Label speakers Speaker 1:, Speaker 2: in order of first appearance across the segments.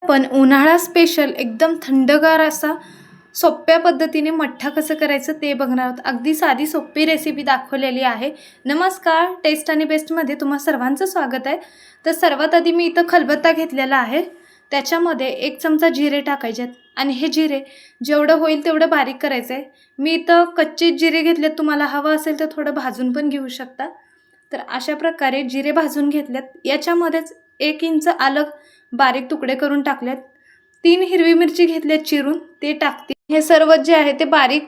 Speaker 1: पण उन्हाळा स्पेशल एकदम थंडगार असा सोप्या पद्धतीने मठ्ठा कसं करायचं ते बघणार आहोत। अगदी साधी सोपी रेसिपी दाखवलेली आहे। नमस्कार, टेस्ट आणि बेस्टमध्ये तुम्हा सर्वांचं स्वागत आहे। तर सर्वात आधी मी इथं खलबत्ता घेतलेला आहे। त्याच्यामध्ये 1 चमचा जिरे टाकायचे आहेत आणि हे जिरे जेवढं होईल तेवढं बारीक करायचं आहे। मी इथं कच्चे जिरे घेतलेत, तुम्हाला हवं असेल तर थोडं भाजून पण घेऊ शकता। तर अशा प्रकारे जिरे भाजून घेतलेत। याच्यामध्येच 1 इंच आलं बारीक तुकडे करून टाकलेत। 3 हिरवी मिरची घेतलेत चिरून, ते टाकते। हे सर्व जे आहे ते बारीक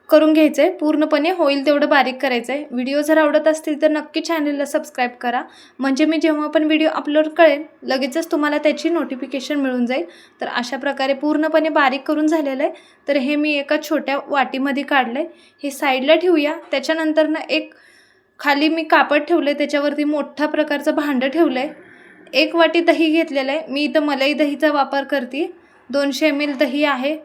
Speaker 1: करून घ्यायचंय, पूर्णपणे होईल तेवढं बारीक करायचंय। व्हिडिओ जर आवडत असतील तर नक्की चॅनलला सबस्क्राइब करा, म्हणजे मी जेव्हा पण व्हिडिओ अपलोड करेन लगेचच तुम्हाला त्याची नोटिफिकेशन मिळून जाईल। तर अशा प्रकारे पूर्णपणे बारीक करून झालेलं आहे। तर हे मी एका छोट्या वाटीमध्ये काढलंय, हे साईडला ठेवूया। त्याच्यानंतर ना एक खाली मी कापड ठेवलंय, त्याच्यावरती मोठा प्रकारचं भांडं ठेवलंय। 1 वाटी दही घेतलेलं आहे, मी इथं मलाई दहीचा वापर करते। 200 ml दही आहे।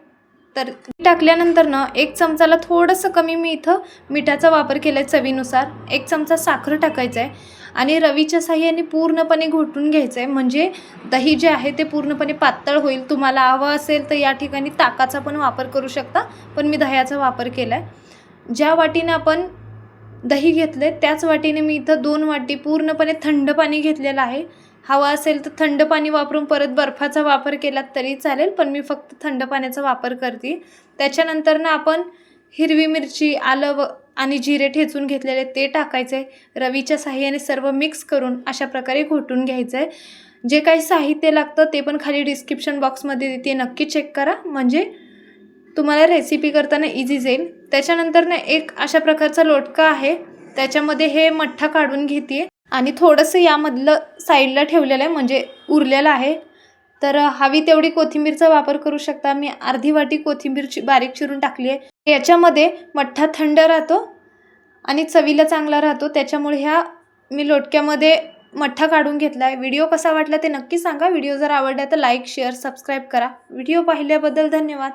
Speaker 1: तर टाकल्यानंतर ना 1 चमचाला थोडंसं कमी मी इथं मिठाचा वापर केलाय चवीनुसार। 1 चमचा साखर टाकायचं आहे आणि रवीच्या साहाय्याने पूर्णपणे घोटून घ्यायचं आहे, म्हणजे दही जे आहे ते पूर्णपणे पातळ होईल। तुम्हाला हवं असेल तर या ठिकाणी ताकाचा पण वापर करू शकता, पण मी दह्याचा वापर केलाय। ज्या वाटीने आपण दही घेतले त्याच वाटीने मी इथं 2 वाटी पूर्णपणे थंड पाणी घेतलेलं आहे। हवा असेल तर थंड पाणी वापरून परत बर्फाचा वापर केला तरी चालेल, पण मी फक्त थंड पाण्याचा वापर करते। त्याच्यानंतर ना आपण हिरवी मिरची, आलं आणि जिरे ठेचून घेतलेले ते टाकायचे। रवीच्या साहाय्याने सर्व मिक्स करून अशा प्रकारे घोटून घ्यायचंय। जे काही साहित्य लागतं ते पण खाली डिस्क्रिप्शन बॉक्समध्ये देते, नक्की चेक करा, म्हणजे तुम्हाला रेसिपी करताना इझी जाईल। त्याच्यानंतर ना एक अशा प्रकारचा लोटका आहे, त्याच्यामध्ये हे मठ्ठा काढून घेते आणि थोडंसं यामधलं साईडला ठेवलेलं आहे, म्हणजे उरलेलं आहे। तर हवी तेवढी कोथिंबीरचा वापर करू शकता। मी अर्धी वाटी कोथिंबीर बारीक चिरून टाकली आहे। याच्यामध्ये मठ्ठा थंड राहतो आणि चवीला चांगला राहतो, त्याच्यामुळे ह्या मी लोटक्यामध्ये मठ्ठा काढून घेतला आहे। व्हिडिओ कसा वाटला ते नक्की सांगा। व्हिडिओ जर आवडला तर लाईक, शेअर, सबस्क्राईब करा। व्हिडिओ पाहिल्याबद्दल धन्यवाद।